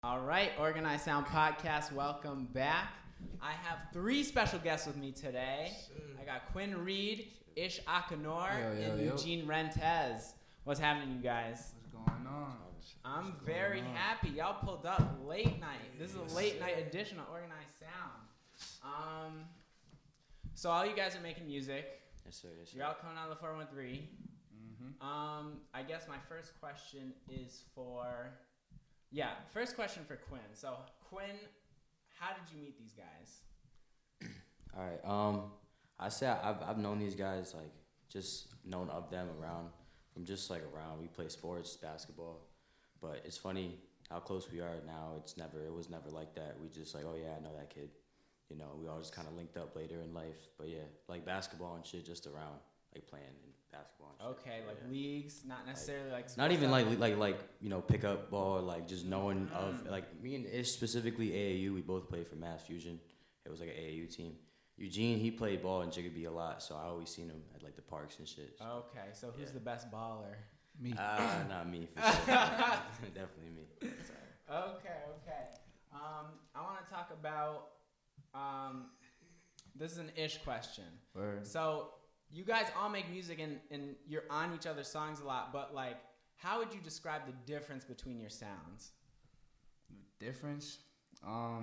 All right, Organized Sound Podcast, welcome back. I have three special guests with me today. I got Kwynn, Reid, Akanour, and Eugene Rentas. What's happening, you guys? What's going on? I'm very happy. Y'all pulled up late night. This is a late night edition of Organized Sound. So all you guys are making music. Yes, sir. Yes, sir. You're all coming out of the 413. Mm-hmm. I guess my first question is for Kwynn. So, Kwynn, how did you meet these guys? All right. I say I've known these guys, like, just known of them around, from just like around. We play sports, basketball, but it's funny how close we are now. It was never like that. We just like, oh yeah, I know that kid. You know, we all just kind of linked up later in life. But yeah, like basketball and shit, just around, like playing in basketball and shit. Okay, like leagues, not necessarily like not even like you know, pick up ball, like just knowing of, like me and Ish specifically AAU. We both played for Mass Fusion. It was like an AAU team. Eugene, he played ball in Jiggabee a lot, so I always seen him at like the parks and shit. So. Okay, so who's the best baller? Me. Not me, for sure. Definitely me. Sorry. Okay. I want to talk about. This is an Ish question. Word. So you guys all make music and you're on each other's songs a lot, but like, how would you describe the difference between your sounds? The difference? I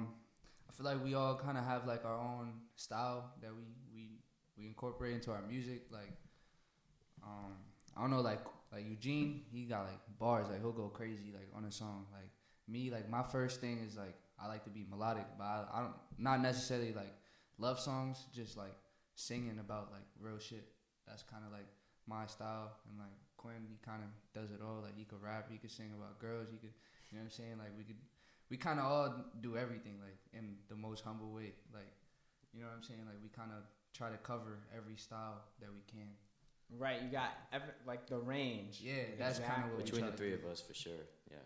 feel like we all kind of have like our own style that we incorporate into our music. Like, I don't know, like Eugene, he got like bars, like he'll go crazy like on a song. Like me, like my first thing is like I like to be melodic, but I don't, not necessarily like love songs, just like singing about like real shit. That's kind of like my style. And like Kwynn, he kind of does it all. Like he could rap, he could sing about girls, he could, you know what I'm saying? Like we kind of all do everything like in the most humble way. Like, you know what I'm saying? Like we kind of try to cover every style that we can. Right, you got like the range. Yeah, that's kind of what between we the three of us for sure. Yeah.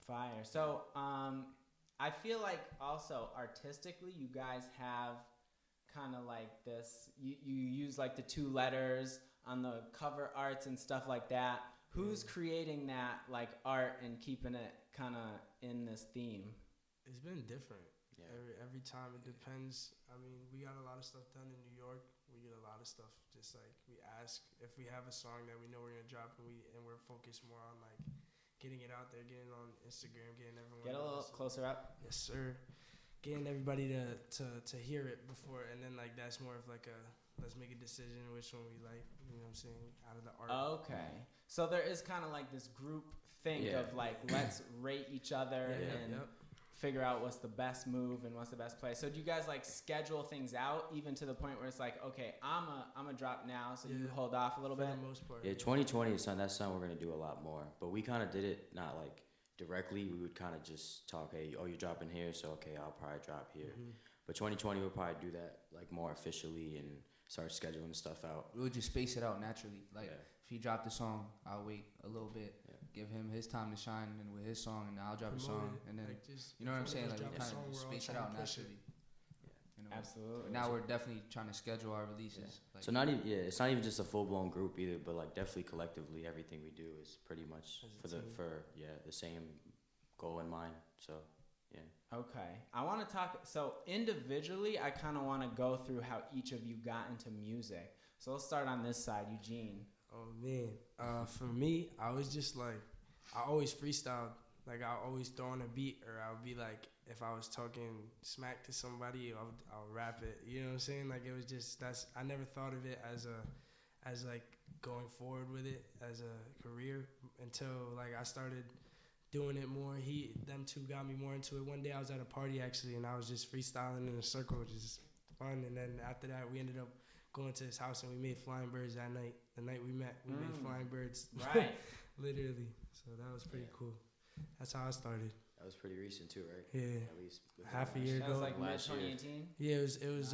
Fire. So, I feel like also artistically, you guys have kind of like this. You use like the two letters on the cover arts and stuff like that. Who's creating that like art and keeping it kind of in this theme? It's been different. Yeah. Every time it depends. I mean, we got a lot of stuff done in New York. We get a lot of stuff just like we ask if we have a song that we know we're gonna drop and we're focused more on like getting it out there, getting it on Instagram, getting everyone. Get a little closer up. Yes, sir. Getting everybody to hear it before, and then like that's more of like a let's make a decision which one we like. You know what I'm saying? Out of the art. Okay. So there is kind of like this group think of like let's rate each other and figure out what's the best move and what's the best play. So do you guys like schedule things out even to the point where it's like, okay, I'm a drop now, so you hold off a little bit? For the most part. Yeah, 2020 is something we're gonna do a lot more. But we kind of did it not like directly. We would kind of just talk, hey, oh, you're dropping here, so okay, I'll probably drop here. Mm-hmm. But 2020 we'll probably do that like more officially and start scheduling stuff out. We would just space it out naturally. Like if he dropped a song, I'll wait a little bit, give him his time to shine, and with his song, and I'll drop a song, and then like just, you know what I'm saying? Like we kind song, of space it out naturally. You know? Absolutely. But now we're definitely trying to schedule our releases. Yeah. Like, so not even it's not even just a full blown group either, but like definitely collectively, everything we do is pretty much for the same goal in mind. So yeah. Okay. I want to talk. So individually, I kind of want to go through how each of you got into music. So let's start on this side, Eugene. Oh man, for me, I was just like, I always freestyled. Like I always throw on a beat, or I would be like, if I was talking smack to somebody, I'll rap it. You know what I'm saying? Like it was just I never thought of it as like going forward with it as a career until like I started doing it more. Them two got me more into it. One day I was at a party actually, and I was just freestyling in a circle, just fun. And then after that, we ended up going to his house and we made flying birds that night. The night we met, we made flying birds. Right. Literally. So that was pretty cool. That's how I started. That was pretty recent too, right? Yeah. At least half a year That ago. was like mid last year. 2018. Yeah, it was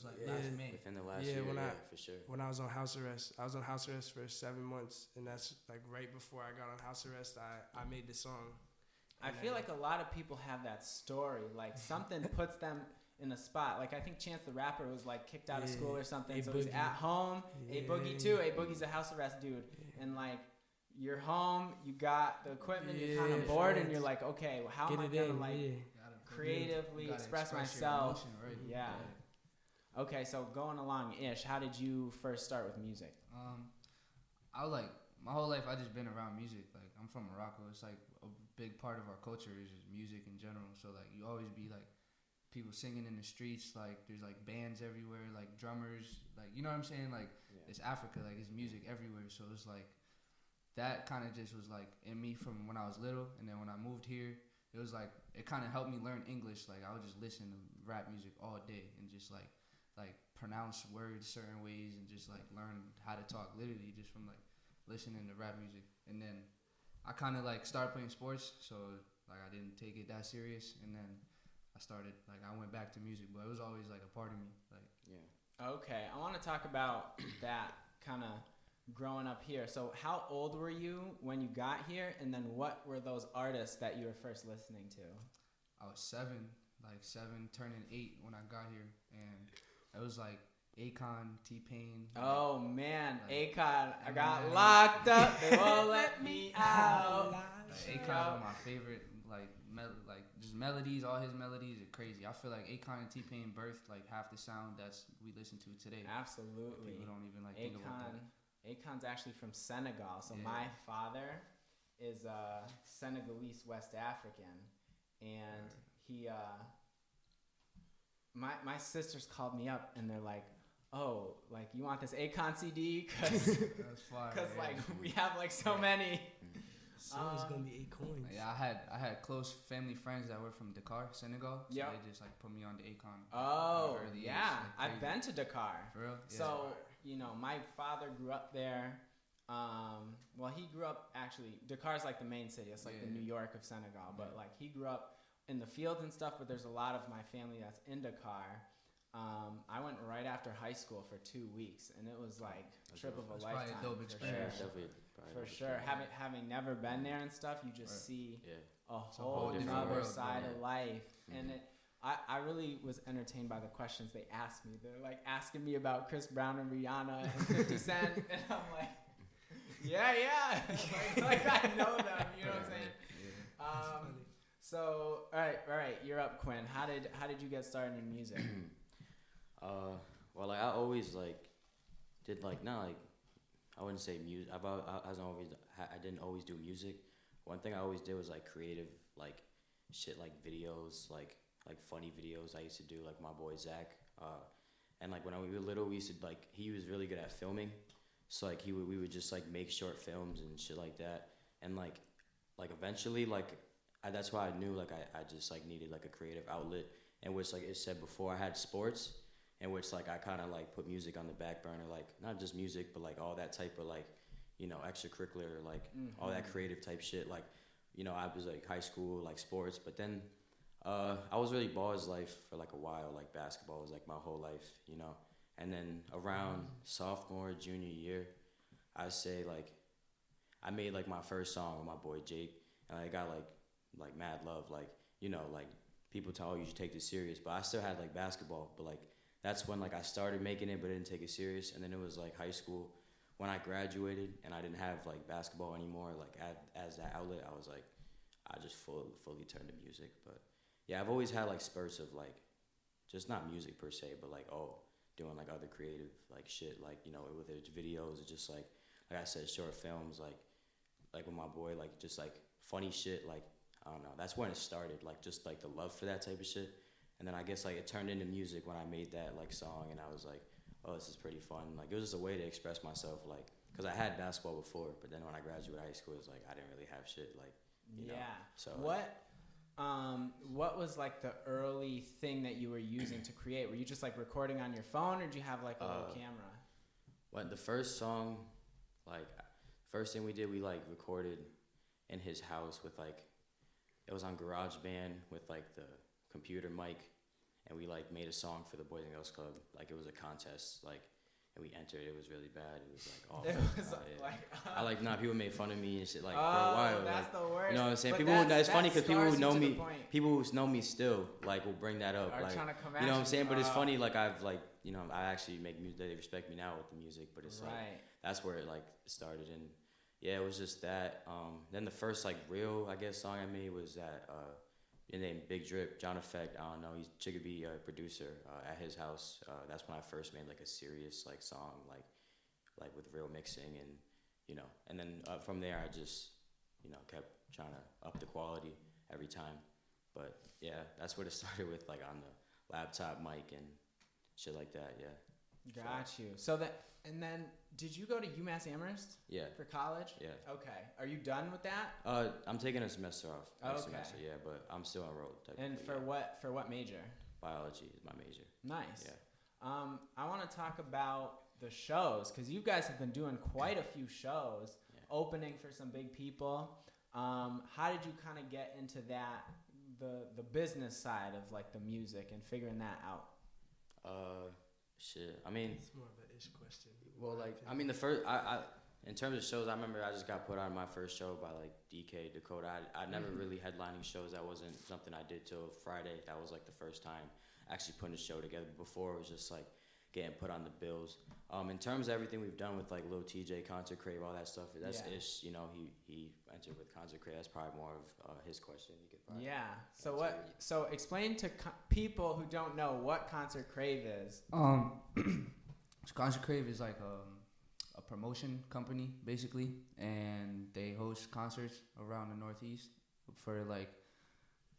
like last May. Within the last year, for sure. When I was on house arrest. I was on house arrest for 7 months, and that's like right before I got on house arrest. I made the song. I feel like a lot of people have that story. Like something puts them in a spot. Like I think Chance the Rapper was like kicked out of school or something. So he's at home. A Boogie too. A Boogie's a house arrest dude. And like you're home, you got the equipment, you're kind Yeah, of bored, and facts. you're like, okay, well, how Get am I it gonna in, like yeah. creatively You gotta express your myself? emotion, right? Yeah. Okay, so going along, Ish, how did you first start with music? I like my whole life. I just been around music. Like I'm from Morocco. It's like a big part of our culture is just music in general. So like you always be like people singing in the streets. Like there's like bands everywhere. Like drummers. Like you know what I'm saying. Like it's Africa. Like it's music everywhere. So it's like that kind of just was like in me from when I was little. And then when I moved here, it was like it kind of helped me learn English. Like I would just listen to rap music all day and just like pronounce words certain ways and just like learn how to talk literally just from like listening to rap music. And then I kind of like started playing sports, so like I didn't take it that serious. And then I went back to music, but it was always like a part of me. Like Okay, I want to talk about that kind of growing up here. So how old were you when you got here, and then what were those artists that you were first listening to? I was seven, turning 8 when I got here, and it was like Akon, T-Pain. Oh man, like, Akon! I got Eminem. locked up. They won't let me out. Akon's one of my favorite, just melodies. All his melodies are crazy. I feel like Akon and T-Pain birthed like half the sound we listen to today. Absolutely. People don't even think about that. Akon's actually from Senegal. So my father is Senegalese West African, and he. My sisters called me up and they're like, "Oh, like you want this Akon CD? Because like we have like so many." So it's gonna be 8 coins. Yeah, I had close family friends that were from Dakar, Senegal. So they just like put me on the Akon. Oh, early yeah. age, like, I've been to Dakar. For real? Yeah. So, my father grew up there. Well, he grew up actually, Dakar's like the main city. It's like the New York of Senegal. But like he grew up in the fields and stuff, but there's a lot of my family that's in Dakar. I went right after high school for 2 weeks, and it was like a trip of a lifetime. Probably a dope experience. For sure. Having never been there and stuff, you just see a whole different other world, side of life. And I really was entertained by the questions they asked me. They're like asking me about Chris Brown and Rihanna and 50 Cent, and I'm like, yeah. like I know them, you know what I'm saying? So, all right, you're up, Kwynn. How did you get started in music? Well, like I always did I wouldn't say music. I didn't always do music. One thing I always did was like creative, like shit, like videos, like funny videos. I used to do like my boy Zach, and like when we were little, we used to he was really good at filming, so like we would just like make short films and shit like that, and like eventually that's why I knew I just needed like a creative outlet, in which like it said before I had sports, in which like I kind of like put music on the back burner, like not just music but like all that type of extracurricular, all that creative type shit, I was like high school like sports, but then I was really ball's life for like a while, like basketball was like my whole life, and then around sophomore junior year, I say like I made like my first song with my boy Jake, and I got like mad love, people tell you should take this serious, but I still had like basketball, but that's when I started making it but didn't take it serious. And then it was like high school when I graduated and I didn't have like basketball anymore, as that outlet, I was like I just fully turned to music. But yeah, I've always had like spurts of just not music per se, but doing like other creative shit, whether it's videos or just like I said, short films, like with my boy, just funny shit, I don't know. That's when it started, just the love for that type of shit. And then I guess it turned into music when I made that song, and I was like, oh, this is pretty fun. It was just a way to express myself, because I had basketball before, but then when I graduated high school, it was I didn't really have shit, you know. So what was the early thing that you were using to create? Were you just recording on your phone, or did you have a little camera? When the first song, first thing we did, we recorded in his house with it was on GarageBand with the computer mic, and we made a song for the Boys and Girls Club. It was a contest, and we entered. It was really bad. It was awful. People made fun of me and shit for a while. That's the worst. You know what I'm saying? But It's funny because people who know me, point. still will bring that up. Are trying to come at you know what I'm saying? But it's funny. I actually make music. They respect me now with the music, but it's that's where it started. And yeah, it was just that. Then the first like real, I guess, song I made was that named Big Drip, John Effect. I don't know, he's Chickabee producer at his house. That's when I first made like a serious like song, like with real mixing and and then from there I just kept trying to up the quality every time. But yeah, that's what it started with, like on the laptop mic and shit like that. Yeah. Got you. So and then did you go to UMass Amherst? Yeah. For college? Yeah. Okay. Are you done with that? I'm taking a semester off. Next Okay. semester, yeah, but I'm still enrolled. And for what major? Biology is my major. Nice. Yeah. I want to talk about the shows because you guys have been doing quite a few shows, opening for some big people. How did you kind of get into that, the business side of like the music and figuring that out? Shit. I mean, It's more of an ish question. well, like, I mean, the first, I in terms of shows, I remember I just got put on my first show by like DK Dakota. I never really headlining shows. That wasn't something I did till Friday. That was like the first time actually putting a show together. Before it was just like getting put on the bills. In terms of everything we've done with like Lil TJ, Concert Crave, all that stuff, that's ish. He entered with Concert Crave. That's probably more of his question. You could probably So explain to people who don't know what Concert Crave is. Concert Crave is like a promotion company basically, and they host concerts around the Northeast for like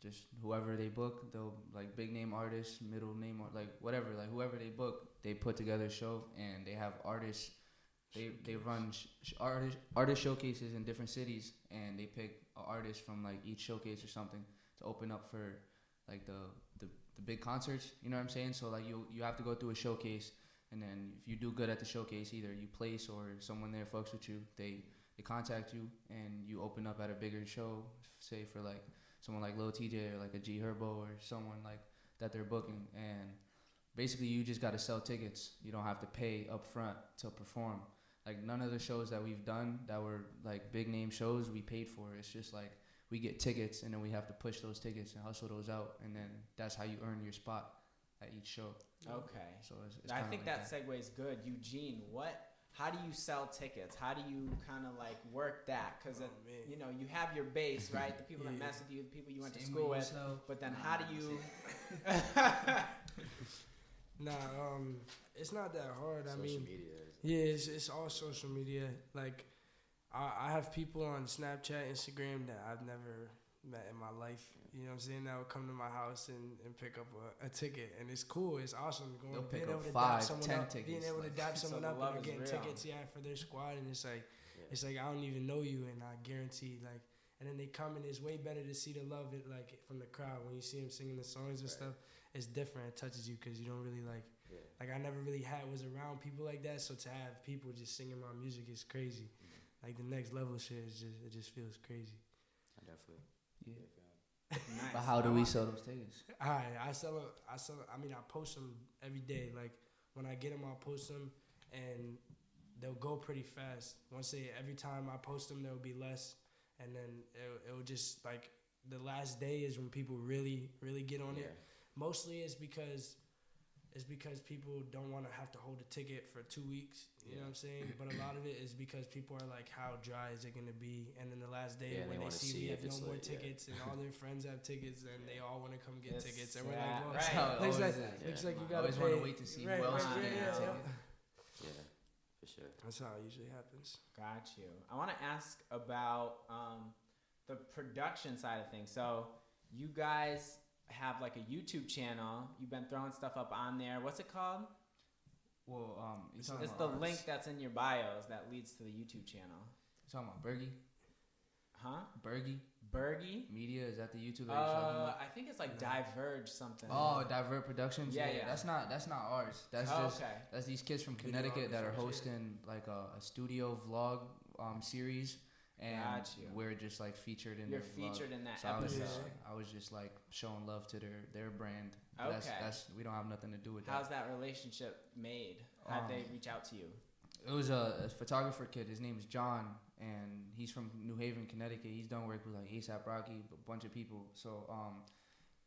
just whoever they book. They'll like big name artists, middle name, or like whatever, like whoever they book, they put together a show, and they have artists. They run artist showcases in different cities, and they pick an artist from like each showcase or something to open up for like the big concerts. You know what I'm saying? So like you have to go through a showcase, and then if you do good at the showcase, either you place or someone there fucks with you. They contact you, and you open up at a bigger show, say for like someone like Lil TJ or like a G Herbo or someone like that they're booking, and basically you just got to sell tickets. You don't have to pay up front to perform. Like none of the shows that we've done that were like big name shows we paid for. It's just like we get tickets, and then we have to push those tickets and hustle those out, and then that's how you earn your spot at each show. Okay. So it's I think like that segues good. Eugene, how do you sell tickets? How do you kind of like work that? Because you have your base, right? The people that mess with you, the people you went to school with. But then how do you? It's not that hard. social media. Yeah, it's all social media. Like, I have people on Snapchat, Instagram that I've never met in my life. You know what I'm saying? That would come to my house and pick up a ticket, and it's cool. It's awesome. They'll pick being up able to 5, dap someone 10 up, tickets. being able to dap someone up and getting real. tickets, for their squad, and it's like I don't even know you, and I guarantee like. And then they come, and it's way better to see the love from the crowd when you see them singing the songs and stuff. It's different. It touches you because you don't really like. Yeah. Like I never really was around people like that, so to have people just singing my music is crazy. Mm-hmm. Like the next level shit is just feels crazy. Definitely. Yeah. Nice. But how do we sell those tickets? I sell them. I mean, I post them every day. Like when I get them, I'll post them, and they'll go pretty fast. Every time I post them, there will be less. And then it'll just like the last day is when people really, really get on it. Mostly it's because people don't want to have to hold a ticket for 2 weeks. You know what I'm saying? But a lot of it is because people are like, how dry is it going to be? And then the last day when they see we have no more tickets and all their friends have tickets and they all want to come get tickets. And we're like, well, looks like you got to pay. Always want to wait to see who else can get a ticket. Yeah. For sure. That's how it usually happens. Got you. I want to ask about the production side of things. So you guys have like a YouTube channel. You've been throwing stuff up on there. What's it called? Well, it's the link that's in your bios that leads to the YouTube channel. You talking about Bergie? Huh? Bergie Media, is that the YouTube that you're talking about? I think it's like Diverge something. Oh, Divert Productions. Yeah. That's not ours. That's that's these kids from Connecticut that are hosting like a studio vlog series, and we're just like featured in. You're their featured vlog. in that so episode. I was just like showing love to their brand. Okay. That's we don't have nothing to do with that. How's that relationship made? How'd they reach out to you? It was a photographer kid. His name is John, and he's from New Haven, Connecticut. He's done work with like A$AP Rocky, a bunch of people. So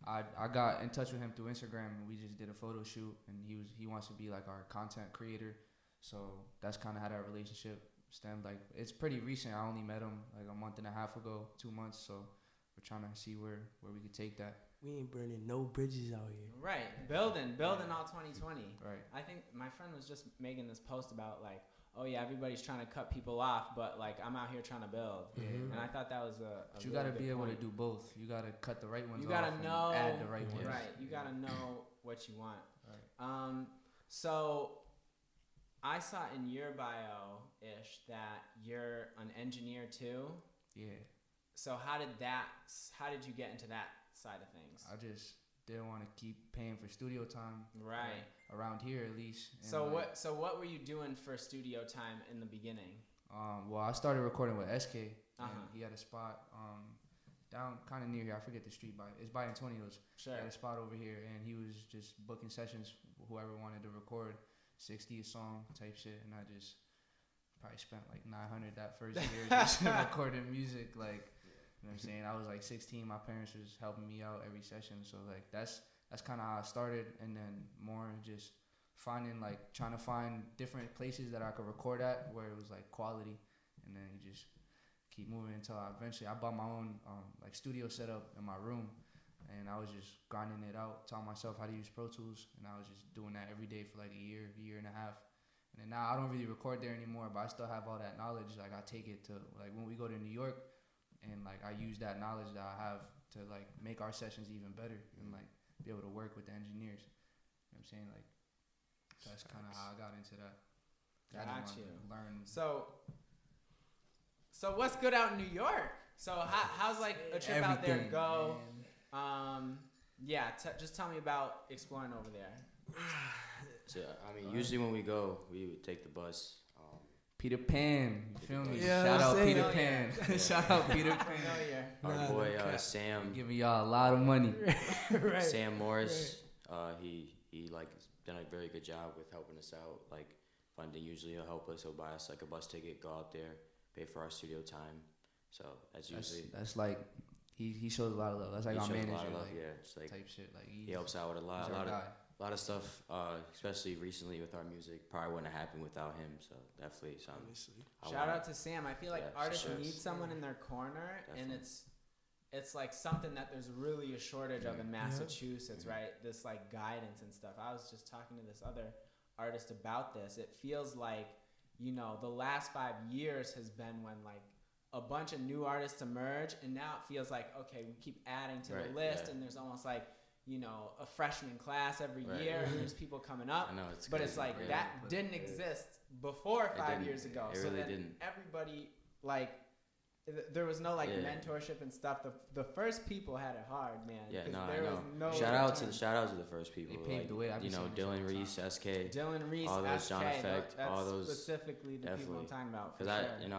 I got in touch with him through Instagram, and we just did a photo shoot. And he wants to be like our content creator. So that's kind of how that relationship stemmed like it's pretty recent. I only met him like a month and a half ago, 2 months. So we're trying to see where we could take that. We ain't burning no bridges out here. Right, building all 2020. Right. I think my friend was just making this post about like, oh yeah, everybody's trying to cut people off, but like I'm out here trying to build. Yeah. And I thought that was a But you really gotta good be able point. to do both. You gotta cut the right ones You gotta off know, and add the right ones. right? You gotta know what you want. Right. So I saw in your bio ish that you're an engineer too. Yeah. So how did you get into that side of things? I just didn't want to keep paying for studio time. Right. Around here at least. And So like, what were you doing for studio time in the beginning? well, I started recording with SK. And Uh-huh. he had a spot down kind of near here. I forget the street it's by Antonio's. Sure. He had a spot over here, and he was just booking sessions for whoever wanted to record 60 a song type shit, and I just probably spent like 900 that first year just recording music. Like, you know what I'm saying? I was like 16. My parents was helping me out every session, so like that's kind of how I started, and then more just trying to find different places that I could record at where it was like quality, and then you just keep moving until I bought my own like studio setup in my room, and I was just grinding it out, telling myself how to use Pro Tools, and I was just doing that every day for like a year and a half. And then now I don't really record there anymore, but I still have all that knowledge. Like I take it to like when we go to New York, and like I use that knowledge that I have to like make our sessions even better and like be able to work with the engineers. You know what I'm saying? Like that's kind of how I got into that. I Got didn't you. wanna learn. So what's good out in New York? So how's like a trip out there go? Yeah, just tell me about exploring over there. So I mean, usually when we go, we would take the bus. Peter Pan, you feel me? Yeah, Shout out I'm Peter saying. Pan. Shout out Peter Pan. Familiar. Our Nah, boy no cap. Sam, Giving y'all a lot of money. Right. Sam Morris, he like done a very good job with helping us out. Like funding, usually he'll help us. He'll buy us like a bus ticket, go out there, pay for our studio time. So that's usually That's like he shows a lot of love. That's like he our shows a manager, lot of love, like yeah, just like type shit. Like he helps out with a lot of stuff. Especially recently with our music, probably wouldn't have happened without him. So definitely something. Honestly. Shout out to Sam. I feel like Yeah, artists sure. need someone in their corner, and Definitely. it's like something that there's really a shortage of in Yeah. Massachusetts, right? This like guidance and stuff. I was just talking to this other artist about this. It feels like, the last 5 years has been when like a bunch of new artists emerge, and now it feels like, okay, we keep adding to Right, the list, yeah. and there's almost like, a freshman class every Right. year, and there's people coming up. I know it's But crazy. it's like Yeah. that didn't exist before It 5 didn't. years ago. It So really then didn't. everybody like there was no like Yeah. mentorship and stuff. The first people had it hard, man. Yeah, 'cause no, I there know. was no Shout out to return. the first people. They paved the way. I be saying this all Dylan the Reese, time. SK. Dylan Reese, all those SK, John Effect, that's all those specifically the people I'm definitely. talking about. For Because sure.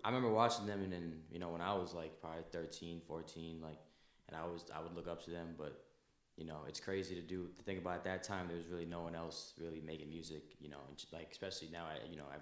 I remember watching them, and then when I was like probably 13, 14, like, and I would look up to them, but it's crazy to think about at that time. There was really no one else really making music, and like especially now,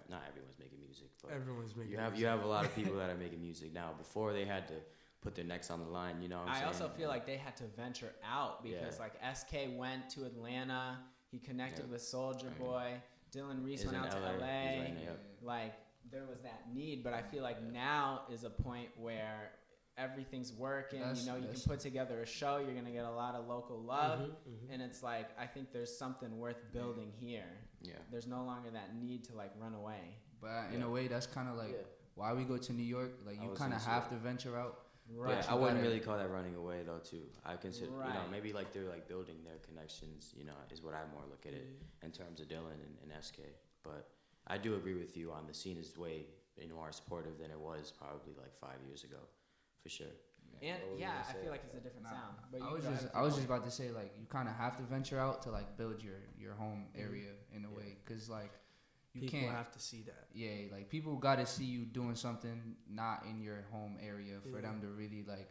not everyone's making music, but Everyone's making you have a lot of people that are making music now. Before they had to put their necks on the line, what I'm I saying? also feel like they had to venture out because Yeah. like SK went to Atlanta. He connected Yeah. with Soldier Right. Boy. Dylan Reese He's went in out to LA. He's LA. right now, yep. Like there was that need, but I feel like now is a point where everything's working. That's- you can that's- put together a show. You're gonna get a lot of local love, Mhm. and it's like I think there's something worth building here. Yeah. There's no longer that need to like run away. But in Yeah. a way, that's kind of like Yeah. why we go to New York. Like I you was kind of gonna say have that. to venture out. Right. Yeah, I wouldn't gotta- really call that running away though. Too, I consider Right. maybe like they're like building their connections. Is what I more look at it in terms of Dylan and SK. But I do agree with you on the scene is way more supportive than it was probably like 5 years ago, for sure. And What were you yeah, gonna I say? feel like it's a different sound. But I you was go just ahead. I was just about to say like you kind of have to venture out to like build your home area in a Yeah. way, because like you People can't. have to see that. Yeah, like people got to see you doing something not in your home area for Yeah. them to really like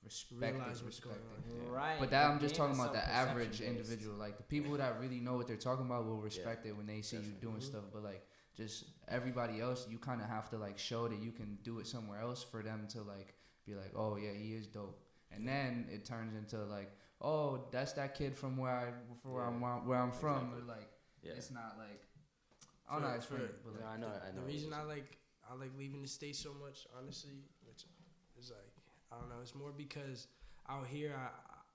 respect Realize it, what's respect going it. on. Yeah. Right. But that the I'm just game talking is about so the average perception-based. individual. Like the people that really know what they're talking about will respect it when they see you Definitely. doing stuff. But like just everybody else, you kind of have to like show that you can do it somewhere else for them to like be like, oh yeah, he is dope. And then it turns into like, oh, that's that kid from where I'm from. Exactly. But like Yeah. it's not like I don't know how to explain it, but No, like, I know. The reason I like I like leaving the state so much, honestly, which is like, I don't know, it's more because out here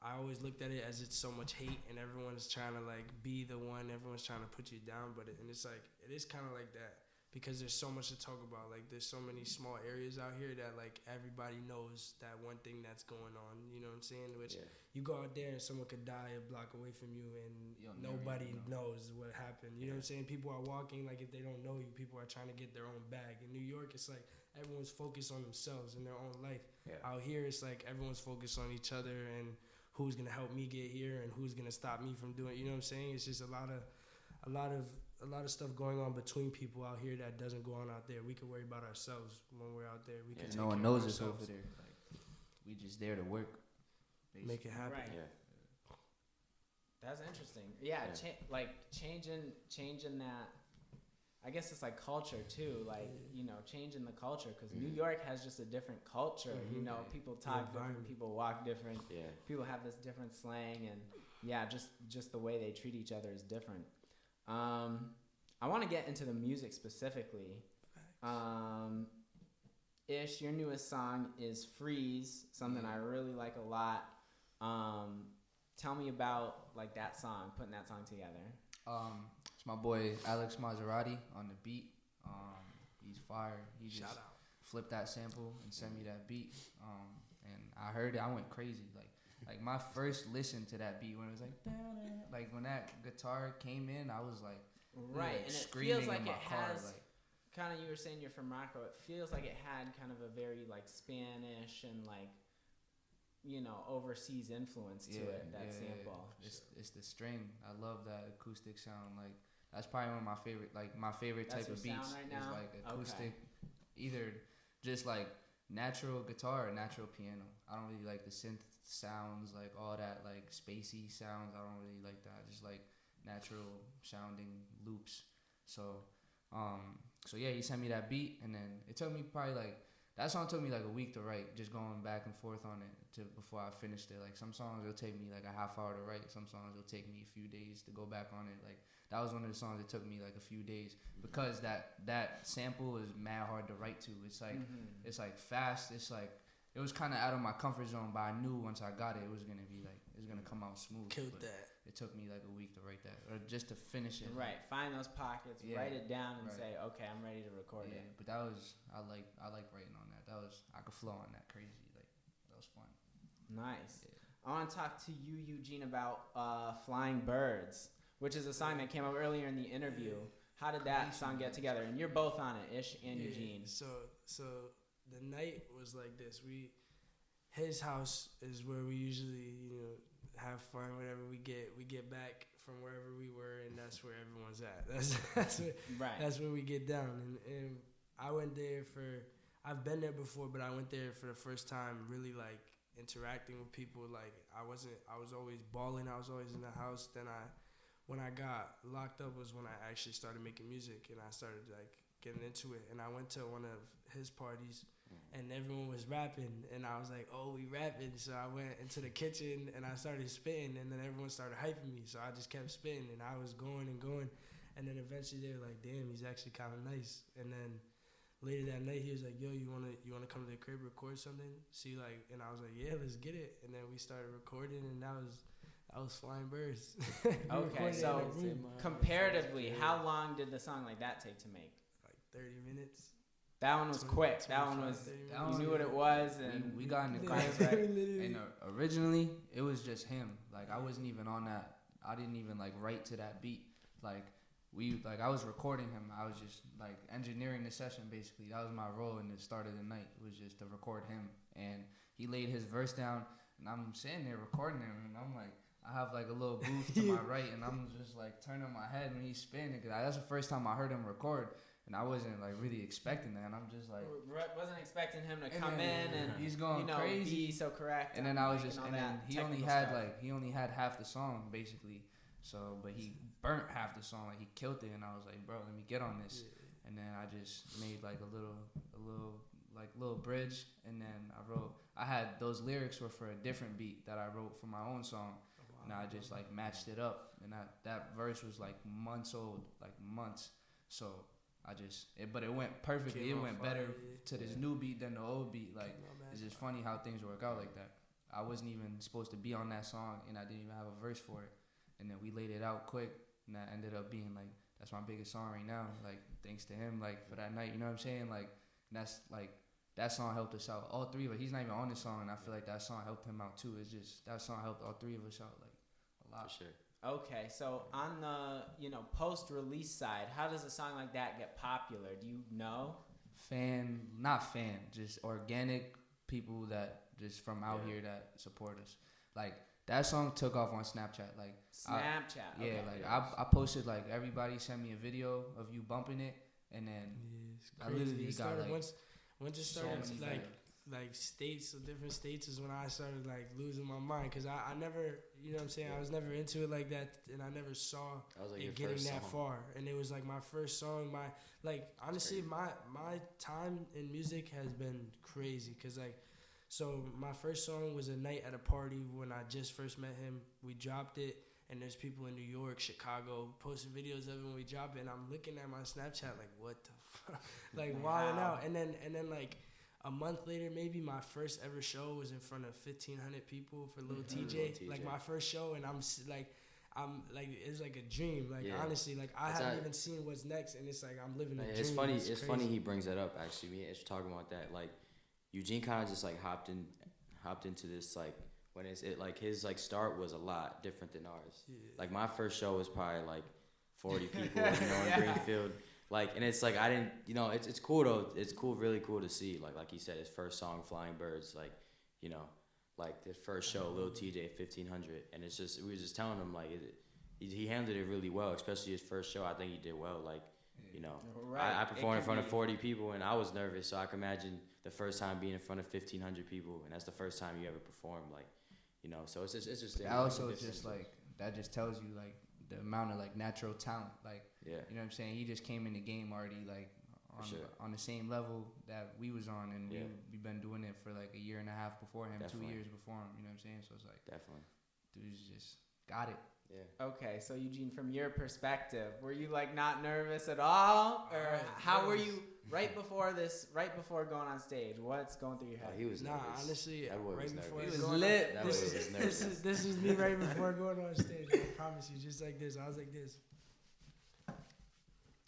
I always looked at it as it's so much hate and everyone's trying to like be the one, everyone's trying to put you down, and it's like, it is kind of like that because there's so much to talk about. Like there's so many small areas out here that like everybody knows that one thing that's going on, you know what I'm saying? Which you go out there and someone could die a block away from you and nobody knows what happened. You know what I'm saying? People are walking like if they don't know you, people are trying to get their own bag. In New York, it's like everyone's focused on themselves and their own life. Out here, it's like everyone's focused on each other and who's gonna help me get here and who's gonna stop me from doing. You know what I'm saying? It's just a lot of stuff going on between people out here that doesn't go on out there. We can worry about ourselves when we're out there. We can take no one care of knows us ourselves. over there. Like we just there to work, basically. Make it happen. Right. Yeah. That's interesting. Yeah, changing that. I guess it's like culture too, like, you know, changing the culture because New York has just a different culture. You know, people talk different, people walk different. Yeah. People have this different slang and just the way they treat each other is different. I want to get into the music specifically. Ish, your newest song is Freeze, something I really like a lot. Tell me about like that song, putting that song together. It's my boy Alex Maserati on the beat. He's fire. He just flipped that sample and sent me that beat. And I heard it, I went crazy. Like my first listen to that beat when it was like when that guitar came in, I was like, right, and it feels like it has kind of, you were saying you're from Morocco, it feels like it had kind of a very like Spanish and like, you know, overseas influence to it, that sample. It's the string. I love that acoustic sound. Like that's probably one of my favorite, like my favorite type of beats right is like acoustic, either just like natural guitar or natural piano. I don't really like the synth sounds, like all that like spacey sounds. I don't really like that. Just like natural sounding loops. So yeah, he sent me that beat, and then it took me probably like, that song took me like a week to write, just going back and forth on it before I finished it. Like some songs it'll take me like a half hour to write. Some songs it'll take me a few days to go back on it. Like that was one of the songs that took me like a few days because that sample is mad hard to write to. It's like it's like fast. It's like it was kind of out of my comfort zone, but I knew once I got it, it was gonna be like it's gonna come out smooth. Killed that. It took me like a week to write that, or just to finish it. Right, find those pockets, write it down, and say, okay, I'm ready to record it. But that was I like writing on that. That was I could flow on that crazy. Like that was fun. Nice. Yeah. I want to talk to you, Eugene, about Flying Birds, which is a song that came up earlier in the interview. How did that song get together? And you're both on it, Ish and Eugene. So the night was like this. His house is where we usually, you know, have fun whenever we get back from wherever we were, and that's where everyone's at. That's where we get down. And I went there I've been there before, but I went there for the first time really like interacting with people. Like I was always balling. I was always in the house. Then when I got locked up was when I actually started making music, and I started like getting into it. And I went to one of his parties, and everyone was rapping, and I was like, oh, we rapping. So I went into the kitchen and I started spitting, and then everyone started hyping me. So I just kept spitting, and I was going and going, and then eventually they were like, damn, he's actually kind of nice. And then later that night he was like, yo, you wanna come to the crib, record something? See, like, and I was like, yeah, let's get it. And then we started recording, and that was Flying Birds. Okay, so comparatively, how long did the song like that take to make? Like 30 minutes. That one was quick. That one was, you knew what it was. And we got in the class, right? And originally, it was just him. Like, I wasn't even on that. I didn't even, like, write to that beat. Like, I was recording him. I was just, like, engineering the session, basically. That was my role in the start of the night, was just to record him. And he laid his verse down, and I'm sitting there recording him, and I'm like, I have, like, a little booth to my right, and I'm just, like, turning my head when he's spinning. Because that's the first time I heard him record. And I wasn't like really expecting that, and I'm just like wasn't expecting him to come in and he's going crazy, be so correct. And then I was just, and then he only had half the song basically, so but he burnt half the song, like he killed it, and I was like, bro, let me get on this, and then I just made like a little bridge, and then I had those lyrics were for a different beat that I wrote for my own song, and I just like matched it up, and that verse was like months old, like months, so. But it went perfectly. Came It out went fire, better yeah. to this new beat than the old beat. Like, Came out mad it's just fire. funny how things work out like that. I wasn't even supposed to be on that song, and I didn't even have a verse for it. And then we laid it out quick, and that ended up being like, that's my biggest song right now. Like, thanks to him, like, for that night. You know what I'm saying? Like, and that's like, that song helped us out. All three of us. He's not even on this song, and I feel like that song helped him out too. It's just that song helped all three of us out like a lot. For sure. Okay, so on the post-release side, how does a song like that get popular? Do you know? Not fan, just organic people that just from out here that support us. Like, that song took off on Snapchat. Like, Snapchat. Yeah, okay. like I posted, like, everybody sent me a video of you bumping it, and then It's I crazy. literally It got started like once it so started many like states, so different states is when I started like losing my mind, because I never, you know what I'm saying, I was never into it like that, and I never saw That was like your it getting first that song. far, and it was like my first song. Honestly, crazy. my time in music has been crazy, because like, so my first song was a night at a party when I just first met him. We dropped it, and there's people in New York, Chicago posting videos of it when we drop it, and I'm looking at my Snapchat like, what the fuck, like wilding Wow. out, and then like a month later, maybe my first ever show was in front of 1,500 people for Lil Lil TJ. TJ. Like my first show, and I'm like, it's like a dream. Like, Yeah. honestly, like I It's haven't not- even seen what's next, and it's like I'm living a dream. It's funny. It's crazy. funny he brings that up. Actually, me and Ish were talking about that. Like, Eugene kind of just like hopped into this, like, when like his like start was a lot different than ours. Yeah. Like, my first show was probably like 40 people, in Greenfield. Like, and it's like I didn't, it's cool though. It's cool, really cool to see. Like he said, his first song, Flying Birds. Like, like the first show, Lil TJ, 1,500, and it's just we were just telling him like he handled it really well, especially his first show. I think he did well. Like, Right. I performed It in front can of 40 people, and I was nervous. So I can imagine the first time being in front of 1,500 people, and that's the first time you ever performed. Like, so it's just. that also just like that just tells you like the amount of like natural talent. Like, Yeah. you know what I'm saying? He just came in the game already like on the same level that we was on, and we've been doing it for like a year and a half before him, Definitely. 2 years before him. You know what I'm saying? So it's like Definitely. dude's just got it. Yeah. Okay, so Eugene, from your perspective, were you like not nervous at all, or how were you right before going on stage? What's going through your head? He was Nah, nervous. honestly, That boy right was before nervous. He was going on- lit. That boy was nervous. this is me right before going on stage. I promise you, just like this. I was like this,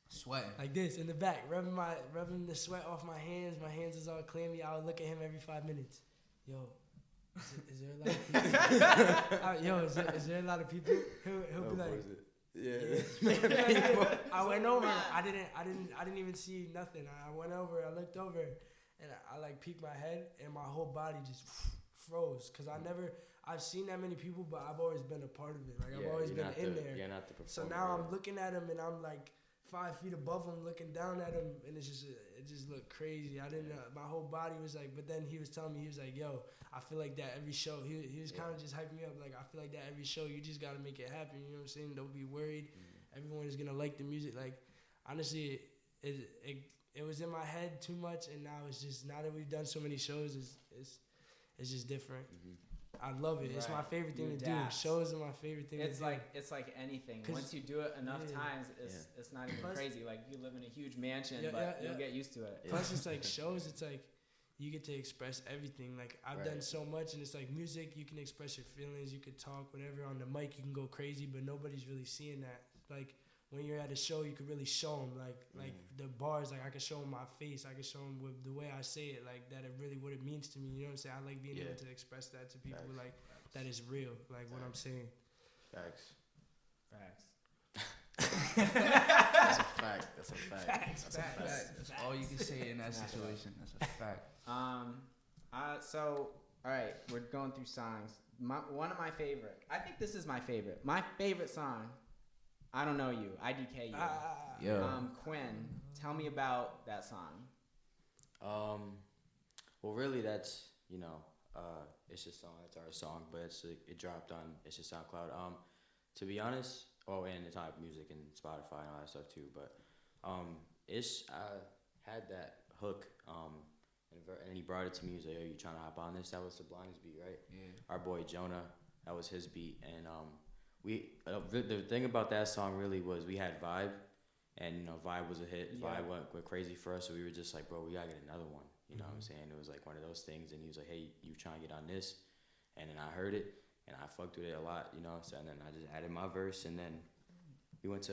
Sweating. like this in the back, rubbing the sweat off my hands. My hands is all clammy. I would look at him every 5 minutes. Yo, is there a lot of people? Is there a lot of people? He'll be like, Yeah. I went over. I didn't even see nothing. I went over. I looked over, and I like peeked my head, and my whole body just froze. Cause I've seen that many people, but I've always been a part of it. Like, I've always been in there. You're not the performer. So now I'm looking at him, and I'm like 5 feet above him, looking down at him, and it just looked crazy. I didn't know. My whole body was like. But then he was telling me, he was like, "Yo, I feel like that every show." He was kind of just hyping me up. Like, I feel like that every show. You just gotta make it happen. You know what I'm saying? Don't be worried. Everyone is gonna like the music. Like, honestly, it was in my head too much, and now it's just, now that we've done so many shows, it's just different. I love it. It's my Right. favorite thing You to do. adapt. Shows are my favorite thing It's to do. like anything. 'Cause- Once you do it enough Yeah. times, it's not even Plus- crazy. Like, you live in a huge mansion, Yeah, but yeah, you'll yeah. get used to it. Plus, it's like shows. It's like you get to express everything. Like, I've done Right. so much, and it's like music. You can express your feelings. You could talk, whatever. On the mic, you can go crazy, but nobody's really seeing that. Like, when you're at a show, you could really show them. Like the bars. Like, I can show them my face. I can show them with the way I say it. Like, that it really what it means to me. You know what I'm saying? I like being able to express that to people. Facts. Like, that is real. Like, what I'm saying. Facts. Facts. That's a fact. That's a fact. Facts, That's a facts. fact. That's all you can say in that situation. That's a fact. So, all right, we're going through songs. One of my favorite. I think this is my favorite. My favorite song. I Don't Know You. IDK You. Yeah. Kwynn, tell me about that song. Well, really, that's it's just song. It's our song, but it dropped on it's just SoundCloud. To be honest, and it's on music and Spotify and all that stuff too. But had that hook, and he brought it to me. He was like, "Yo, you trying to hop on this?" That was Sublime's beat, right? Yeah. Our boy Jonah, that was his beat, and the thing about that song really was we had vibe, and Vibe was a hit. Yeah. Vibe went crazy for us, so we were just like, bro, we gotta get another one. You know what I'm saying? It was like one of those things, and he was like, hey, you trying to get on this? And then I heard it, and I fucked with it a lot, So and then I just added my verse, and then we went to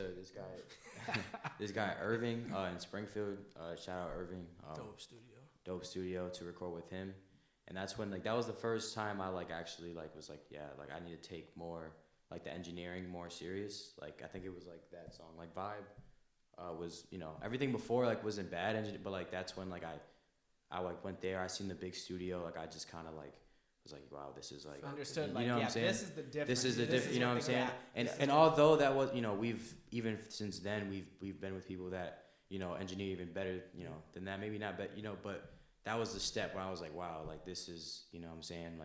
this guy Irving in Springfield. Shout out Irving. Dope studio to record with him, and that's when that was the first time I actually was I need to take more the engineering more serious. I think it was that song Vibe was everything before wasn't bad, but that's when I went there. I seen the big studio. I just kind of was like, wow, this is understood. You know what I'm saying? This is the difference. This is the difference. You know what I'm saying? And although that was we've even since then we've been with people that engineer even better than that. Maybe not, but but that was the step where I was like, wow, this is what I'm saying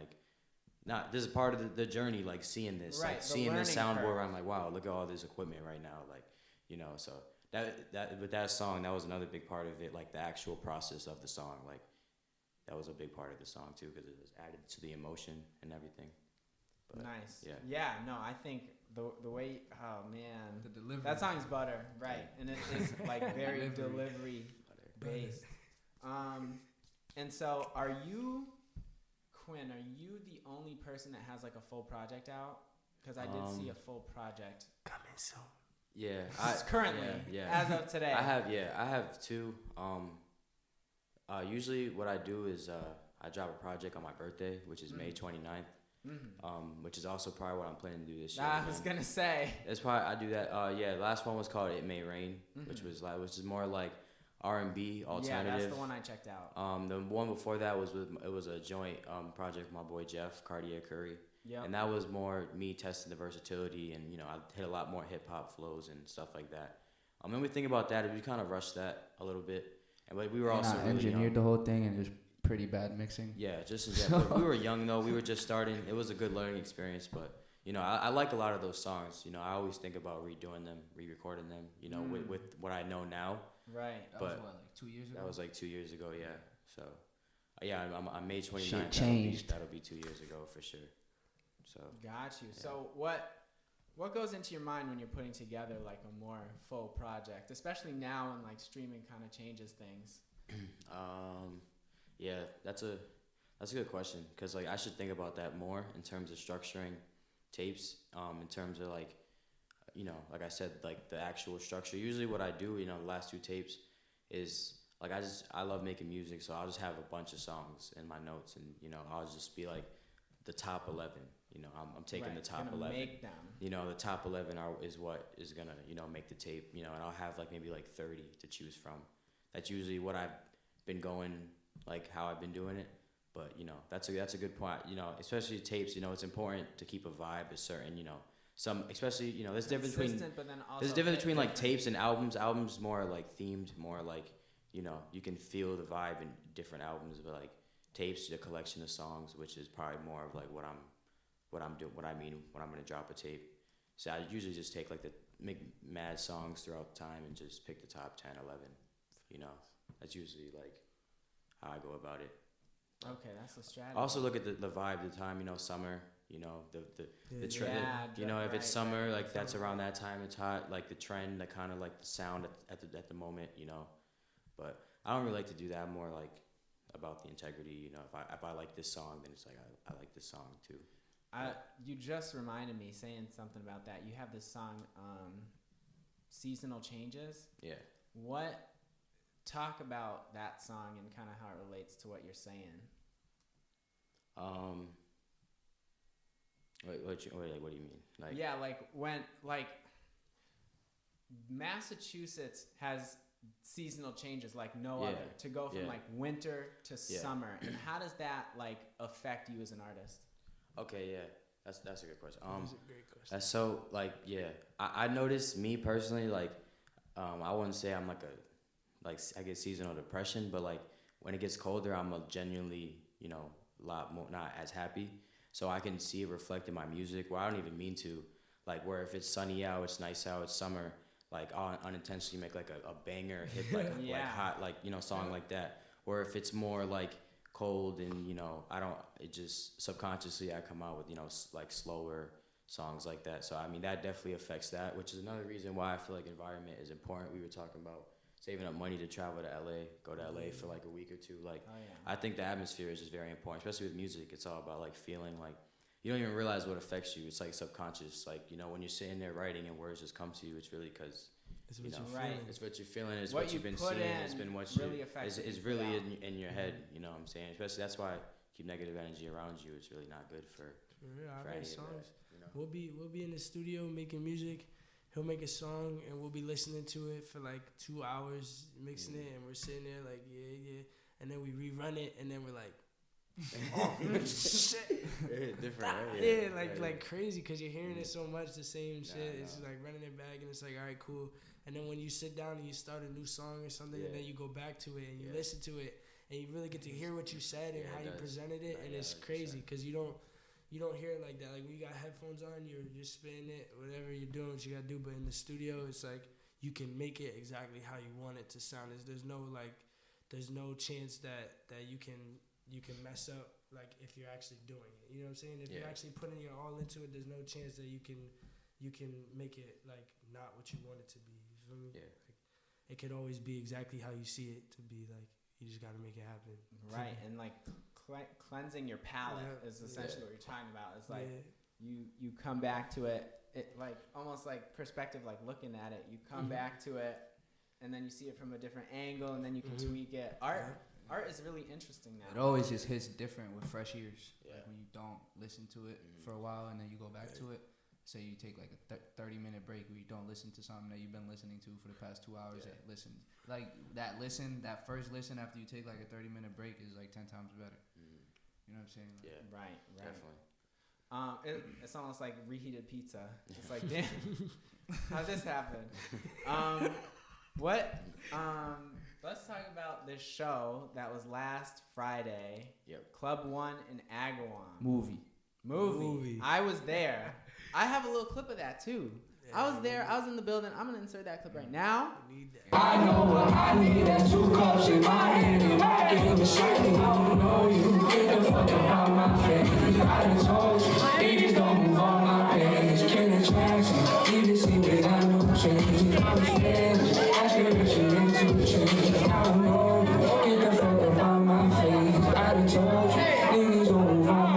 not this is part of the journey seeing this seeing this soundboard where I'm like, wow, look at all this equipment right now so that song, that was another big part of it, the actual process of the song, that was a big part of the song too, because it was added to the emotion and everything. But, nice. Yeah. No, I think the way, oh man, The delivery. that song's butter, right? And it is very delivery based. And so are you, Kwynn? Are you the only person that has a full project out? Because I did see a full project coming soon. Yeah, currently, as of today. I have two. Usually what I do is I drop a project on my birthday, which is May 29th, which is also probably what I'm planning to do this year. I was gonna say. That's probably I do that. The last one was called It May Rain, which is more R&B alternative. Yeah, that's the one I checked out. The one before that was a joint project with my boy Jeff Cartier Curry. Yep. And that was more me testing the versatility, and I hit a lot more hip hop flows and stuff like that. And we think about that, we kind of rushed that a little bit, and we were also really engineered young. the whole thing, and it was pretty bad mixing. Yeah, just exactly. We were young though. We were just starting. It was a good learning experience, but I like a lot of those songs. I always think about redoing them, re-recording them. With what I know now. Right. That was what, 2 years ago? That was 2 years ago. Yeah. So, yeah, I'm May 29th. Shit changed. That'll be 2 years ago for sure. So. Got you. Yeah. So what goes into your mind when you're putting together a more full project, especially now when streaming kind of changes things? Yeah, that's a good question, because I should think about that more in terms of structuring tapes. In terms of like I said, the actual structure. Usually what I do, the last two tapes is I love making music, so I'll just have a bunch of songs in my notes, and I'll just be the top 11. I'm taking the top 11. Make them. The top 11 is what is gonna make the tape. And I'll have maybe 30 to choose from. That's usually what I've been going, how I've been doing it. But that's a good point. Especially tapes. It's important to keep a vibe, a certain some, especially there's a difference between tapes and albums. Albums more themed, more you can feel the vibe in different albums, but tapes, the collection of songs, which is probably more of what I'm doing, what I mean when I'm gonna drop a tape. So I usually just take make mad songs throughout the time and just pick the top 10, 11. That's usually how I go about it. Okay, that's the strategy. Also look at the vibe of the time. Summer. The trend. Yeah, if it's summer, that's around that time it's hot. The trend, the kind of the sound at the moment. But I don't really like to do that. I'm more about the integrity. If I like this song, then it's I like this song too. You just reminded me saying something about that. You have this song, Seasonal Changes. Yeah. Talk about that song and kind of how it relates to what you're saying. What do you mean? Yeah, when Massachusetts has seasonal changes no other, to go from winter to summer, and how does that affect you as an artist? Okay, yeah, that's a good question. That's a great question. That's so I noticed, me personally, I wouldn't say I'm I get seasonal depression, but when it gets colder, I'm genuinely a lot more not as happy. So I can see it reflect in my music where I don't even mean to, where if it's sunny out, it's nice out, it's summer, I'll unintentionally make a banger hit hot song like that. Or if it's more cold and I don't, it just subconsciously I come out with slower songs like that. So I mean, that definitely affects that, which is another reason why I feel like environment is important. We were talking about saving up money to travel to LA, go to LA for like a week or two. Like, I think the atmosphere is just very important, especially with music. It's all about like feeling like you don't even realize what affects you. It's like subconscious. Like, you know, when you're sitting there writing and words just come to you, it's really because It's what you know, you're feeling. it's what you're feeling. It's What what you you've been put seeing. in It's been what really you. affects It's what really you put in your head. You know what I'm saying? Especially that's why keep negative energy around you. It's really not good for. For real, I for write any of songs. that, you know? We'll be in the studio making music. He'll make a song and we'll be listening to it for like 2 hours, mixing it, and we're sitting there like yeah, and then we rerun it, and then we're like, oh shit, Different, right? Yeah, like crazy, cause you're hearing it so much, the same shit. It's like running it back, and it's like, all right, cool. And then when you sit down and you start a new song or something, and then you go back to it and you listen to it, and you really get to hear what you said and how you presented it, and it's crazy, cause you don't hear it like that. Like when you got headphones on, you're spinning it, whatever you're doing, what you gotta do. But in the studio, it's like you can make it exactly how you want it to sound. There's no chance that you can mess up, like if you're actually doing it. You know what I'm saying? If you're actually putting your all into it, there's no chance that you can make it like not what you want it to be. You feel me? Yeah. Like, it could always be exactly how you see it to be. Like you just gotta make it happen. Right, and like cleansing your palate is essentially what you're talking about. It's like you come back to it, like almost like perspective, like looking at it. You come back to it, and then you see it from a different angle, and then you can tweak it. Art is really interesting now. It always just hits different with fresh ears. Yeah. Like when you don't listen to it for a while and then you go back to it. Say you take like a 30-minute break where you don't listen to something that you've been listening to for the past 2 hours. That listen, like that first listen after you take like a 30-minute break is like 10 times better. You know what I'm saying? Like, Yeah. Right. Definitely. It's almost like reheated pizza. It's like, damn, how'd this happen? Let's talk about this show that was last Friday. Yep. Club 1 in Agawam. movie. I was there. I have a little clip of that too. I was there. I was in the building. I'm gonna insert that clip right now. I know what I need. There's 2 cups in my hand and my game is shiny. I don't know you. Get the fuck about my face. I done told you. Niggas don't move on my page. Killing Jackson. Even see without no change. I'm a Spanish. Aspiration into change. I don't know you. Get the fuck about my face. I done told you. Niggas don't move on my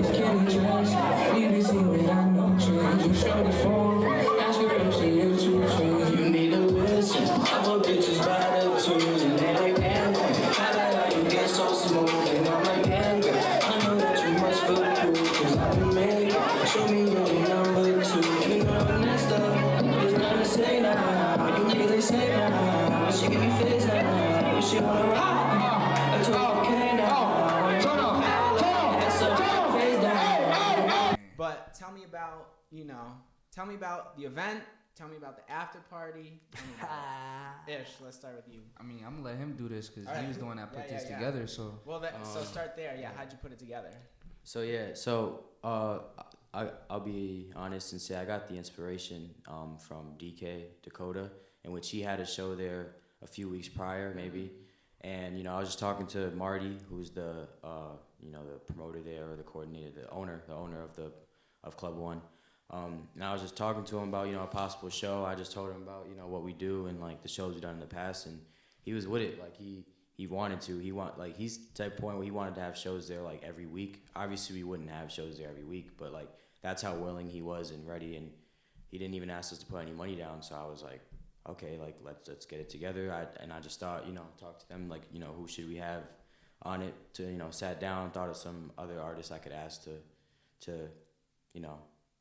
page. Killing Jackson. Even see without no change. You show the phone. Aspiration into change. You need to listen. Other bitches by the twos and they like damn. How the hell you get so smooth? And I'm like damn girl. I know that you must feel cool. Cause I've been made. Show me your number 2. You know I'm next up. There's nothing to say now. You really say now. She give me face now. She wanna ride. That's okay now. Turn off. Face down. But tell me about the event. Tell me about the after party. Ish, let's start with you. I mean, I'm gonna let him do this because All right. he was the one that put this Yeah. together. So Well, so start there. Yeah, how'd you put it together? I'll be honest and say I got the inspiration from DK Dakota, in which he had a show there a few weeks prior, maybe. And I was just talking to Marty, who's the the promoter there, or the coordinator, the owner of Club 1. And I was just talking to him about a possible show. I just told him about what we do and like the shows we've done in the past, and he was with it. Like he wanted to. He's the type of point where he wanted to have shows there like every week. Obviously, we wouldn't have shows there every week, but like that's how willing he was and ready. And he didn't even ask us to put any money down. So I was like, okay, like let's get it together. I just thought talk to them like who should we have on it to sat down, thought of some other artists I could ask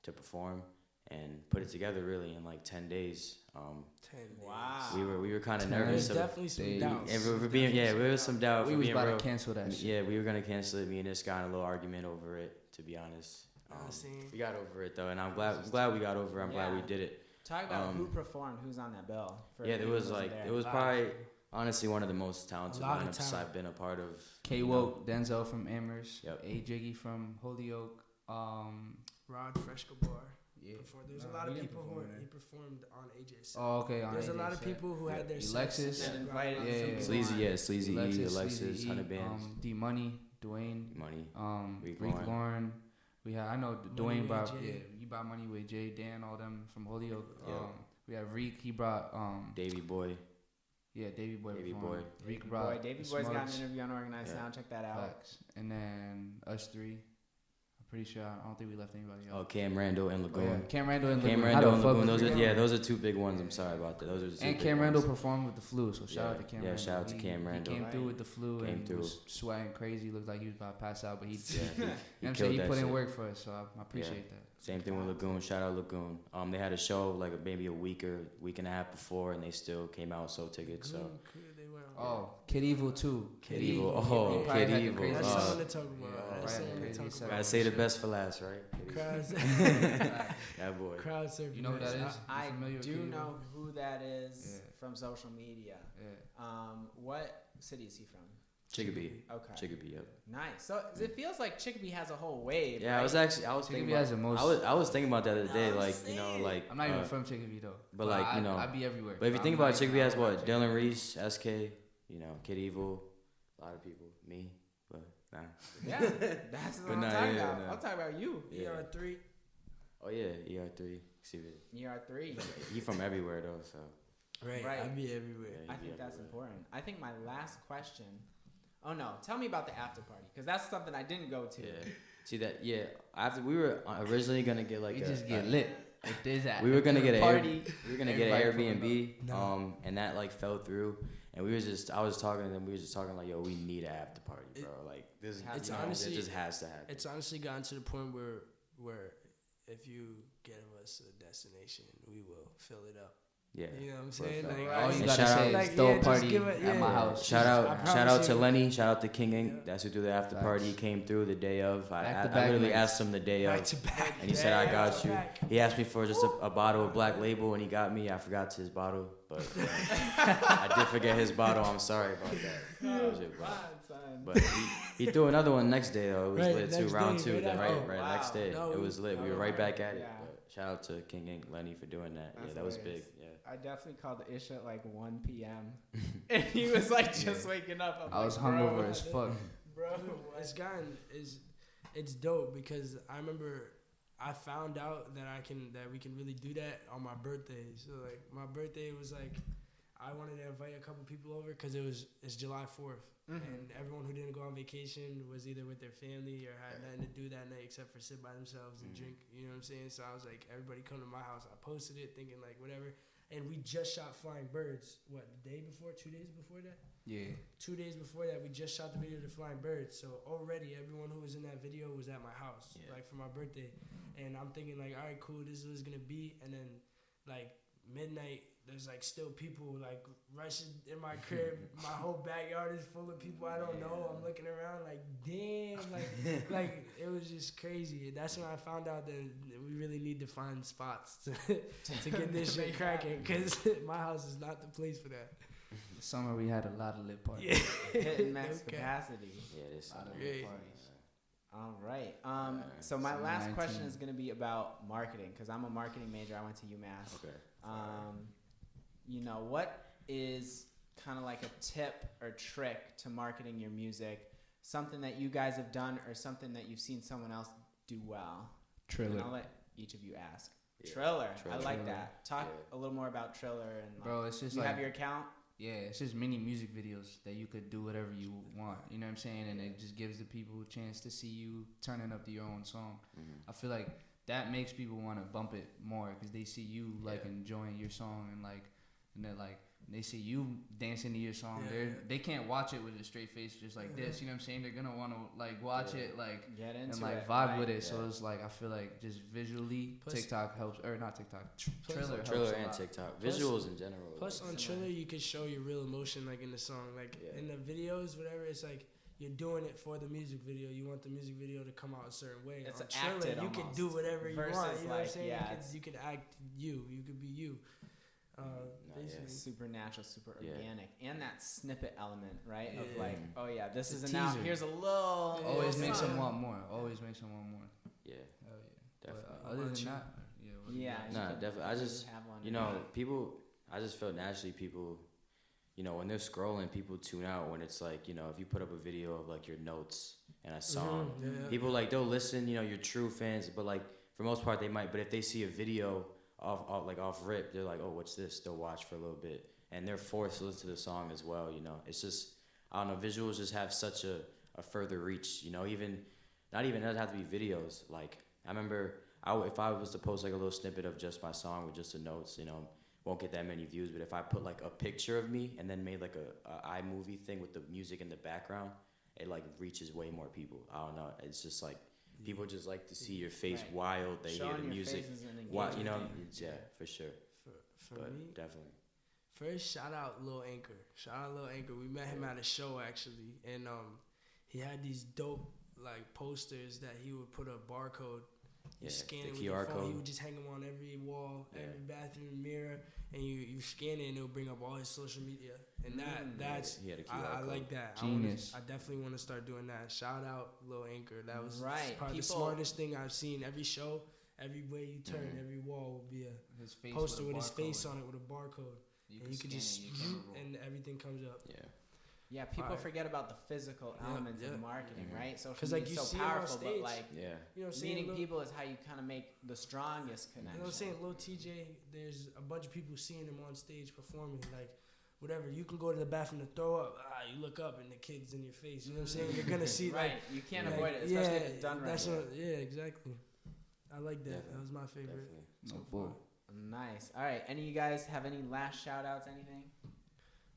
to perform and put it together really in like 10 days. 10 days. Wow. We were kind of 10 nervous. There's definitely some doubts. And there was some doubt. we was about to cancel that shit. Yeah, we were gonna cancel it. Me and this guy in a little argument over it. To be honest, we got over it though, and I'm glad we got over it. I'm glad we did it. Talk about who performed, who's on that bill. There was probably honestly one of the most talented lineups I've been a part of. K-Woke, Denzel from Amherst, Yep. A Jiggy from Holyoke, Rod Frescobar. yeah. There's a lot of people who he performed on AJ's set. Oh, okay. There's a AJ's lot of set. people who had their Alexis. sets And invited on- Yeah, some yeah. people Sleazy, on. Alexis, 100 Bands, D Money, Dwayne, Money. Reek Lauren. Lauren. I know Money Dwayne Ray Bob. J. Yeah, brought money with Jay, Dan, all them from Holyoke. Yeah. We have Reid. He brought Davey Boy. Yeah, Davey Boy. Davey Boy. Reid brought Davey Boy's got an Smokes. interview on Organized Sound. Check that out. Facts. And then us three. I'm pretty sure. I don't think we left anybody else. Oh, Cam Randall and Lagoon. Oh, yeah. Cam Randall and Cam Lagoon. Randall How and the fuck Lagoon. we forget? Those are two big ones. I'm sorry about that. Those are the two And big Cam ones. Randall performed with the flu, so shout out to Cam Yeah, Randall. shout out to Cam Randall. He came through Right. with the flu Came and through. was sweating crazy. Looked like he was about to pass out, but he, Yeah, you know what I'm saying? killed He that put in shit. work for us, so I appreciate that. Same thing with Lagoon. Shout out Lagoon. They had a show like maybe a week and a half before, and they still came out, sold tickets. So They went Oh, Kid Evil too. Kid Evil. He Oh, probably Kid had the Evil. craziest- That's Oh. something to talk about. Yeah. That's Right, something to crazy talk stuff. about. Gotta say the best for last, right? That boy. Crowd surfing. You know who that is? I You familiar with do Kid Evil? know who that is Yeah. from social media. Yeah. What city is he from? Chicopee. Okay. Chicopee. Yep. Nice. So it feels like Chicopee has a whole wave. Yeah, right? I was thinking Chicopee has the most. I was thinking about that the other day, I'm like saying. like I'm not even from Chicopee though. but like, I be everywhere. But if you I'm think not about even- Chicopee has I'm what? not Dylan Reese, SK, Kid Evil, a lot of people, me, but nah. Yeah, that's what But I'm nah, talking yeah, about. nah. I'm talking about you. Yeah. ER3. Oh yeah, ER3. Exhibit. ER3. He from everywhere though, so Right. Right. I be everywhere. Yeah. I think that's important. I think my last question. Oh no, tell me about the after party because that's something I didn't go to. yeah. See that? Yeah. After we were originally gonna get like We just get lit. If there's a we were gonna get party. we were gonna get an everybody pulling Airbnb, No. and that like fell through. And I was talking to them. We were just talking like, yo, we need an after party, bro. Like this, It's honestly- it just has to happen. It's honestly gotten to the point where if you give us a destination, we will fill it up. Yeah. You know what I'm for a saying? fact. Like, All you And gotta shout say out- is like, throw yeah, a just party give it- at my yeah. house. Shout I out promise to you. Lenny. Shout out to King Ink. Yeah. That's who threw the after Facts. party. He came through the day of. I Back-to-back literally nights. asked him the day back of, to back. and he said, "I got you." Back. He asked me for just a bottle of Black Label, and he got me. I forgot his bottle, but I did forget his bottle. I'm sorry about that. That was it, bro. Fine, son. But he threw another one next day though. It was Right, lit too. next Round day, two, right then after. right Oh, next wow. day. No, It was lit. We were right back at it. Yeah. But shout out to King Ink Lenny for doing that. That's Yeah, that was hilarious. big. Yeah. I definitely called the ish at like 1 p.m. and he was like just waking up. I'm I was like, bro, hungover as fuck. bro. It's gotten it's dope because I remember I found out that we can really do that on my birthday. So like my birthday was like I wanted to invite a couple people over because it's July 4th. And everyone who didn't go on vacation was either with their family or had nothing to do that night except for sit by themselves and drink. You know what I'm saying? So I was like, everybody come to my house. I posted it thinking like whatever. And we just shot Flying Birds. What, the day before? 2 days before that? Yeah. 2 days before that, we just shot the video to Flying Birds. So already everyone who was in that video was at my house, like for my birthday. And I'm thinking like, all right, cool, this is what it's gonna be. And then like midnight, there's like still people like rushing in my crib. My whole backyard is full of people I don't know. I'm looking around like, damn, like it was just crazy. And that's when I found out that we really need to find spots to get this shit cracking. Cause my house is not the place for that. The summer we had a lot of lit parties. Yeah. Hitting max Okay. capacity. Yeah, this. A lot of Yeah. lit parties. All right. So my Summer last 19. question is going to be about marketing because I'm a marketing major. I went to UMass. Okay. What is kind of like a tip or trick to marketing your music? Something that you guys have done or something that you've seen someone else do well? And Triller. I'll let each of you ask. Yeah. Triller. I Triller. like that. Talk Yeah. a little more about Triller and Bro, it's just you like have your account. yeah, it's just mini music videos that you could do whatever you want. You know what I'm saying? And it just gives the people a chance to see you turning up to your own song. Mhm. I feel like that makes people want to bump it more because they see you like Yeah. enjoying your song and they're like they see you dancing to your song. Yeah, yeah. They can't watch it with a straight face just like this. You know what I'm saying? They're gonna want to like watch Yeah. it like Get into and like it. vibe right? with it. So Yeah. it's like I feel like just visually Plus- TikTok helps or not TikTok. Triller helps Triller a and lot. TikTok. Plus- Visuals in general. Plus like, on Triller, you can show your real emotion like in the song. Like Yeah. in the videos, whatever, it's like you're doing it for the music video. You want the music video to come out a certain way. It's on acted Triller, you can almost. do whatever you Versus, want. You know what I'm like, saying? yeah, You could act you. You could be you. Basically. Super natural, super Yeah. organic, and that snippet element, right? Of Yeah. like, oh yeah, this It's a isn't out. teaser. Here's a little. Yeah. Always Yeah. makes them want more. Always makes them want more. Yeah, Hell yeah. definitely. But other than that, yeah. what do you Yeah. got? you Nah, can- definitely. I you just, have one. people. I just feel naturally people, when they're scrolling, people tune out when it's like, if you put up a video of like your notes and a song, Yeah. people like they'll listen. Your true fans, but like for most part they might, but if they see a video off rip, they're like, oh, what's this? They'll watch for a little bit, and they're forced to listen to the song as well. You know, it's just, I don't know, visuals just have such a further reach. You know, even it doesn't have to be videos. Like I remember, if I was to post like a little snippet of just my song with just the notes, you know, won't get that many views. But if I put like a picture of me and then made like a iMovie thing with the music in the background, it like reaches way more people. I don't know. It's just like people just like to see your face while they hear the music. You know, yeah, for sure. For me, definitely. First, shout out Lil Anchor. We met him at a show actually, and he had these dope like posters that he would put a barcode. You scan it with your phone. He would just hang them on every wall, every bathroom mirror, and you scan it and it'll bring up all his social media. And that's he had a QR I code. like that. Genius. I definitely want to start doing that. Shout out Lil Anchor. That was right. probably the smartest thing I've seen. Every show, every way you turn, every wall will be a poster with his face on it with a barcode. And you can just and everything comes up. Yeah, people forget about the physical elements of marketing, right? Social media like, is you so see powerful, him on but stage. like You know what I'm saying? meeting people is how you kind of make the strongest connection. You know what I'm saying? Lil TJ, there's a bunch of people seeing him on stage performing, like whatever. You can go to the bathroom to throw up. You look up and the kid's in your face. You know what I'm saying? You're gonna see right. Like, you can't avoid it, especially if it's done right. Exactly. I like that. That was my favorite. No bull. Nice. All right. Any of you guys have any last shout outs? Anything?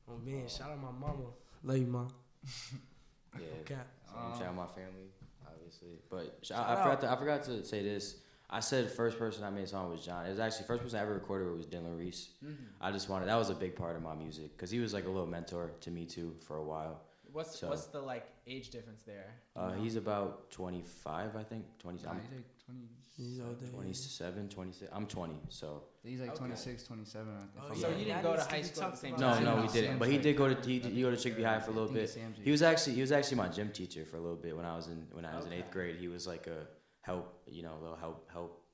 Oh man, shout out my mama. Love you, mom. Yeah. Okay. Shout out my family, obviously. But I forgot to say this. I said first person I made a song was John. It was actually first person I ever recorded with was Dylan Reese. I just wanted, that was a big part of my music because he was like a little mentor to me too for a while. What's the like age difference there? He's about 25, I think. 20. Nah, he's like 20. He's older. 27, 26. I'm 20, so. He's like 26, 27. I think. Oh, So you didn't go to high school at the same time? No, we didn't. But he did go to Chickpea High for a little bit. He was actually my gym teacher for a little bit when I was in 8th grade. He was like a help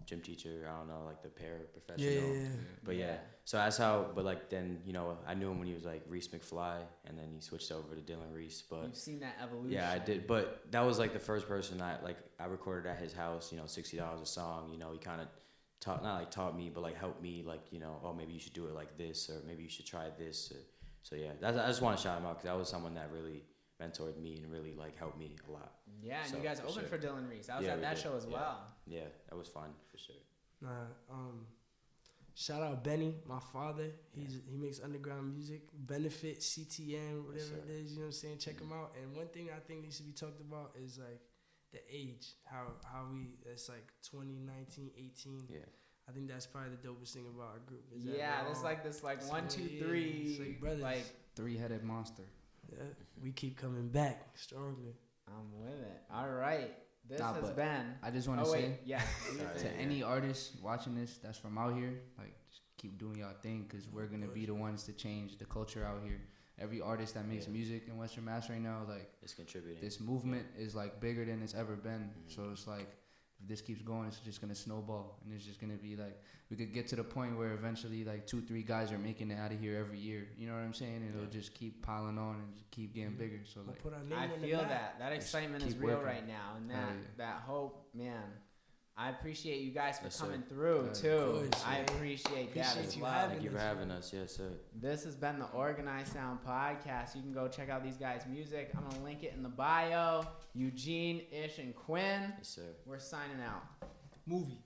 gym teacher. I don't know, like the paraprofessional. Yeah. But yeah, so that's how. But like then, you know, I knew him when he was like Reese McFly, and then he switched over to Dylan Reese. But you've seen that evolution. yeah, I did. But that was like the first person I recorded at his house. You know, $60 a song. You know, he kind of taught me, but like helped me. Like, you know, oh, maybe you should do it like this, or maybe you should try this. So yeah, I just want to shout him out because that was someone that really mentored me and really like helped me a lot. Yeah, and So, you guys for opened sure. for Dylan Reese. I was at that show as well. Yeah, that was fun for sure. Shout out Benny, my father. He makes underground music. Benefit, CTN, whatever it is. You know what I'm saying? Check him out. And one thing I think needs to be talked about is like the age. How it's like 2019, 18. Yeah. I think that's probably the dopest thing about our group. Is There's like this like 1, 2, 3 it's like brothers. like Three-headed monster. Yeah, we keep coming back stronger. I'm with it. All right. This Nah, has but been. I just want to say Sorry. to any artist watching this that's from out here, like just keep doing y'all thing because we're gonna be the ones to change the culture out here. Every artist that makes music in Western Mass right now, like It's contributing. this movement is like bigger than it's ever been. So it's like if this keeps going, it's just gonna snowball, and it's just gonna be like we could get to the point where eventually like 2-3 guys are making it out of here every year. You know what I'm saying? And it'll just keep piling on and just keep getting bigger. So We'll like put our name I on the feel map. that excitement is keep real working. right now, and Hell that hope, man. I appreciate you guys for Yes, sir. coming through Of too. course, I man. appreciate that Appreciate as you well. having Thank you for having us. Yes, sir. This has been the Organized Sound Podcast. You can go check out these guys' music. I'm gonna link it in the bio. Eugene, Ish, and Kwynn. Yes, sir. We're signing out. Movie.